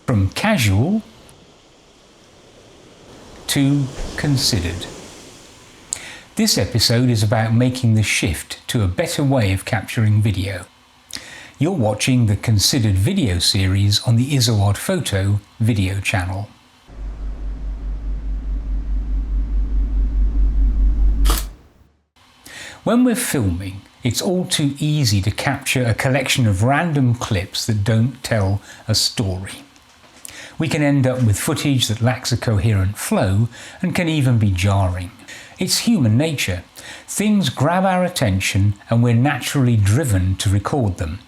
From casual to considered. This episode is about making the shift to a better way of capturing video. You're watching the Considered video series on the Izoard Photo video channel. When we're filming, it's all too easy to capture a collection of random clips that don't tell a story. We can end up with footage that lacks a coherent flow and can even be jarring. It's human nature. Things grab our attention and we're naturally driven to record them.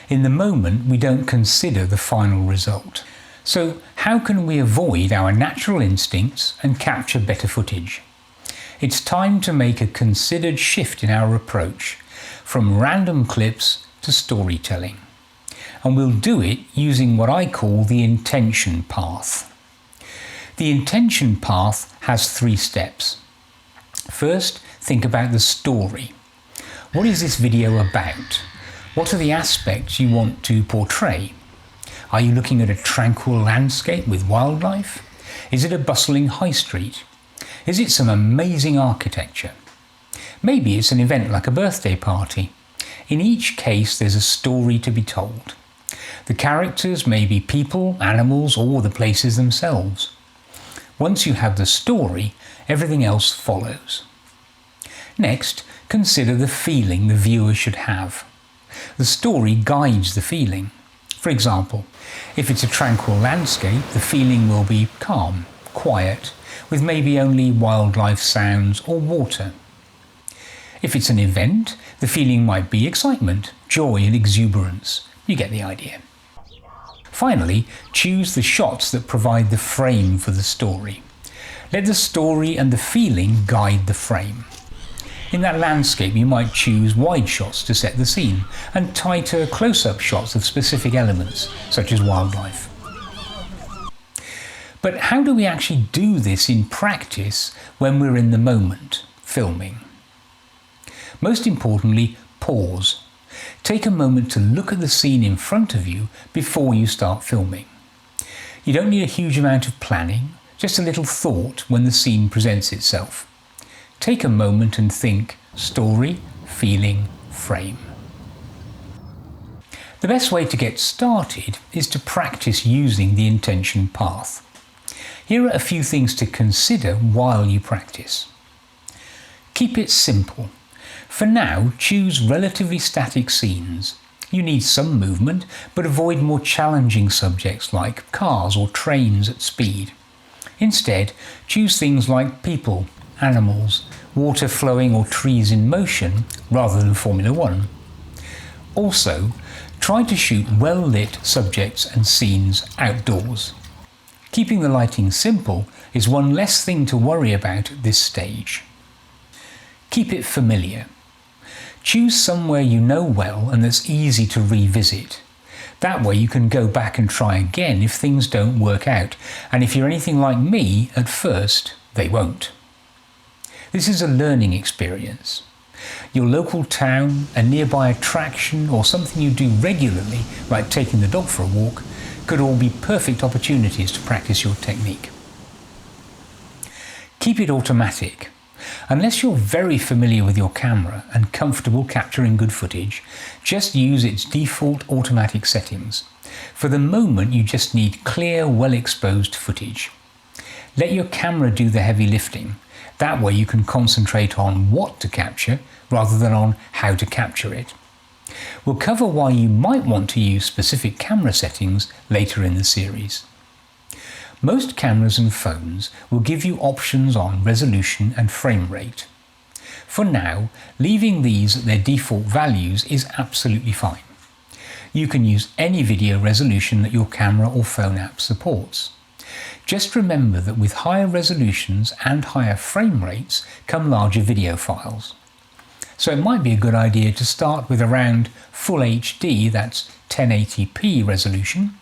In the moment, we don't consider the final result. So how can we avoid our natural instincts and capture better footage? It's time to make a considered shift in our approach, from random clips to storytelling. And we'll do it using what I call the intention path. The intention path has 3 steps. First, think about the story. What is this video about? What are the aspects you want to portray? Are you looking at a tranquil landscape with wildlife? Is it a bustling high street? Is it some amazing architecture? Maybe it's an event like a birthday party. In each case, there's a story to be told. The characters may be people, animals, or the places themselves. Once you have the story, everything else follows. Next, consider the feeling the viewer should have. The story guides the feeling. For example, if it's a tranquil landscape, the feeling will be calm, quiet, with maybe only wildlife sounds or water. If it's an event, the feeling might be excitement, joy and exuberance. You get the idea. Finally, choose the shots that provide the frame for the story. Let the story and the feeling guide the frame. In that landscape, you might choose wide shots to set the scene and tighter close-up shots of specific elements, such as wildlife. But how do we actually do this in practice when we're in the moment, filming? Most importantly, pause. Take a moment to look at the scene in front of you before you start filming. You don't need a huge amount of planning, just a little thought when the scene presents itself. Take a moment and think story, feeling, frame. The best way to get started is to practice using the intention path. Here are a few things to consider while you practice. Keep it simple. For now, choose relatively static scenes. You need some movement, but avoid more challenging subjects like cars or trains at speed. Instead, choose things like people, animals, water flowing or trees in motion rather than Formula 1. Also, try to shoot well-lit subjects and scenes outdoors. Keeping the lighting simple is one less thing to worry about at this stage. Keep it familiar. Choose somewhere you know well and that's easy to revisit. That way you can go back and try again if things don't work out, and if you're anything like me, at first, they won't. This is a learning experience. Your local town, a nearby attraction, or something you do regularly, like taking the dog for a walk, could all be perfect opportunities to practice your technique. Keep it automatic. Unless you're very familiar with your camera and comfortable capturing good footage, just use its default automatic settings. For the moment, you just need clear, well-exposed footage. Let your camera do the heavy lifting. That way you can concentrate on what to capture rather than on how to capture it. We'll cover why you might want to use specific camera settings later in the series. Most cameras and phones will give you options on resolution and frame rate. For now, leaving these at their default values is absolutely fine. You can use any video resolution that your camera or phone app supports. Just remember that with higher resolutions and higher frame rates come larger video files. So it might be a good idea to start with around Full HD, that's 1080p resolution,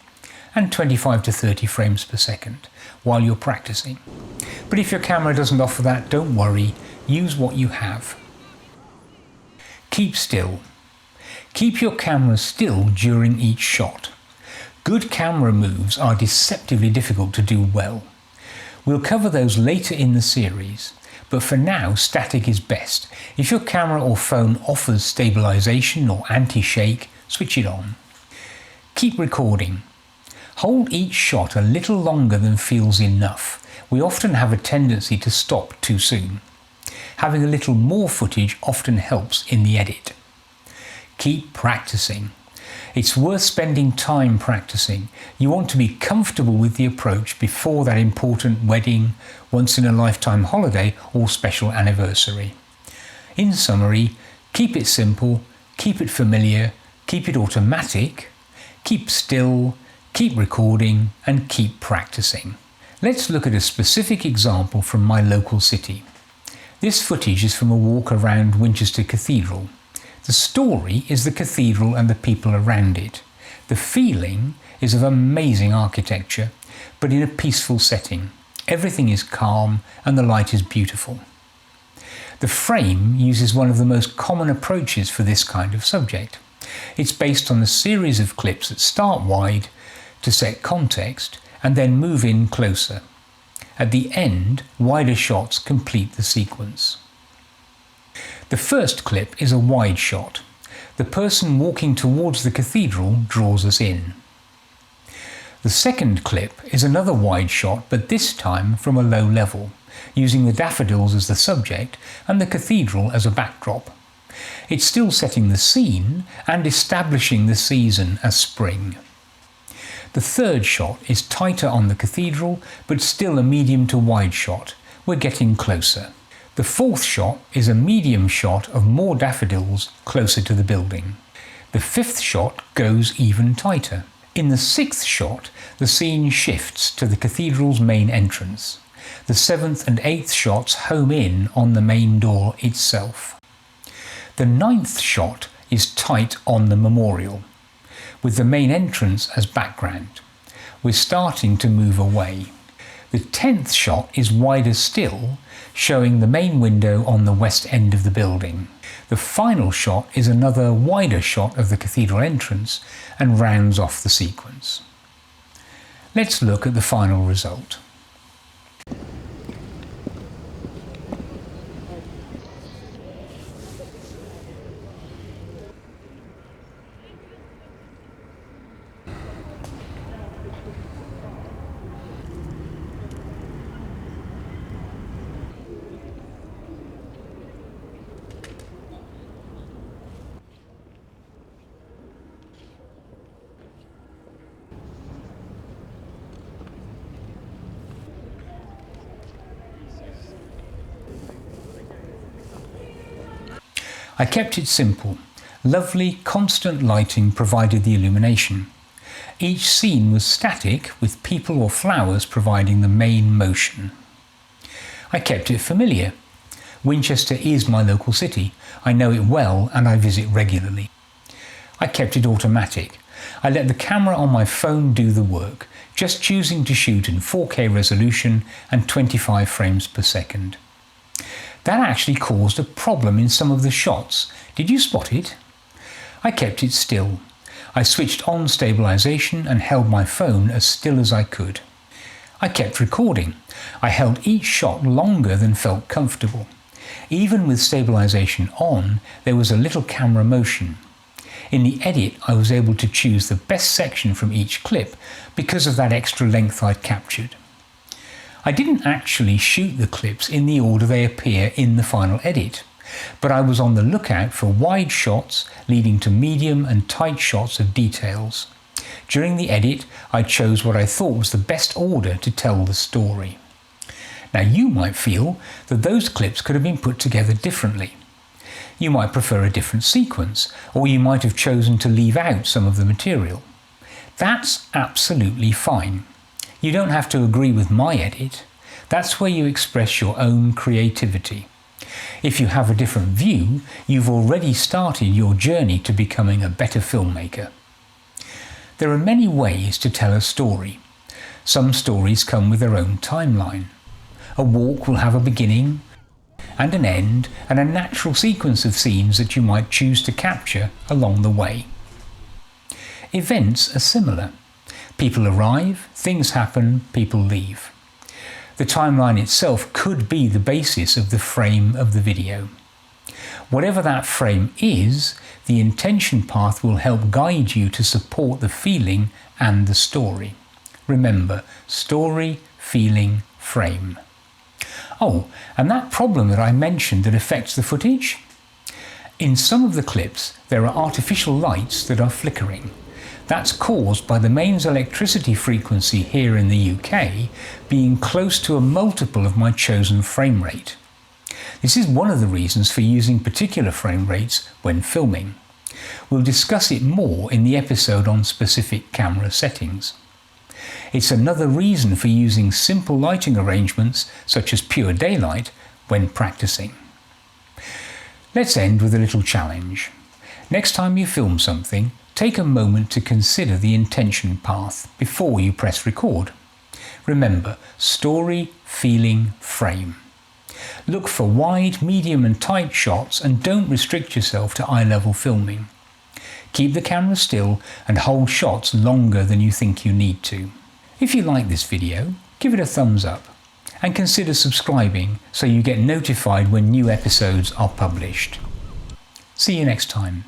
and 25 to 30 frames per second while you're practicing. But if your camera doesn't offer that, don't worry, use what you have. Keep still. Keep your camera still during each shot. Good camera moves are deceptively difficult to do well. We'll cover those later in the series, but for now static is best. If your camera or phone offers stabilization or anti-shake, switch it on. Keep recording. Hold each shot a little longer than feels enough. We often have a tendency to stop too soon. Having a little more footage often helps in the edit. Keep practicing. It's worth spending time practicing. You want to be comfortable with the approach before that important wedding, once-in-a-lifetime holiday or special anniversary. In summary, keep it simple, keep it familiar, keep it automatic, keep still, keep recording and keep practicing. Let's look at a specific example from my local city. This footage is from a walk around Winchester Cathedral. The story is the cathedral and the people around it. The feeling is of amazing architecture, but in a peaceful setting. Everything is calm and the light is beautiful. The frame uses one of the most common approaches for this kind of subject. It's based on a series of clips that start wide to set context and then move in closer. At the end, wider shots complete the sequence. The first clip is a wide shot. The person walking towards the cathedral draws us in. The second clip is another wide shot, but this time from a low level, using the daffodils as the subject and the cathedral as a backdrop. It's still setting the scene and establishing the season as spring. The third shot is tighter on the cathedral, but still a medium to wide shot. We're getting closer. The fourth shot is a medium shot of more daffodils closer to the building. The fifth shot goes even tighter. In the sixth shot, the scene shifts to the cathedral's main entrance. The seventh and eighth shots home in on the main door itself. The ninth shot is tight on the memorial, with the main entrance as background. We're starting to move away. The 10th shot is wider still, showing the main window on the west end of the building. The final shot is another wider shot of the cathedral entrance and rounds off the sequence. Let's look at the final result. I kept it simple. Lovely, constant lighting provided the illumination. Each scene was static, with people or flowers providing the main motion. I kept it familiar. Winchester is my local city. I know it well and I visit regularly. I kept it automatic. I let the camera on my phone do the work, just choosing to shoot in 4K resolution and 25 frames per second. That actually caused a problem in some of the shots. Did you spot it? I kept it still. I switched on stabilization and held my phone as still as I could. I kept recording. I held each shot longer than felt comfortable. Even with stabilization on, there was a little camera motion. In the edit, I was able to choose the best section from each clip because of that extra length I'd captured. I didn't actually shoot the clips in the order they appear in the final edit, but I was on the lookout for wide shots leading to medium and tight shots of details. During the edit, I chose what I thought was the best order to tell the story. Now you might feel that those clips could have been put together differently. You might prefer a different sequence, or you might have chosen to leave out some of the material. That's absolutely fine. You don't have to agree with my edit. That's where you express your own creativity. If you have a different view, you've already started your journey to becoming a better filmmaker. There are many ways to tell a story. Some stories come with their own timeline. A walk will have a beginning and an end and a natural sequence of scenes that you might choose to capture along the way. Events are similar. People arrive, things happen, people leave. The timeline itself could be the basis of the frame of the video. Whatever that frame is, the intention path will help guide you to support the feeling and the story. Remember, story, feeling, frame. Oh, and that problem that I mentioned that affects the footage? In some of the clips, there are artificial lights that are flickering. That's caused by the mains electricity frequency here in the UK being close to a multiple of my chosen frame rate. This is one of the reasons for using particular frame rates when filming. We'll discuss it more in the episode on specific camera settings. It's another reason for using simple lighting arrangements such as pure daylight when practicing. Let's end with a little challenge. Next time you film something, take a moment to consider the intention path before you press record. Remember, story, feeling, frame. Look for wide, medium and tight shots and don't restrict yourself to eye-level filming. Keep the camera still and hold shots longer than you think you need to. If you like this video, give it a thumbs up and consider subscribing so you get notified when new episodes are published. See you next time.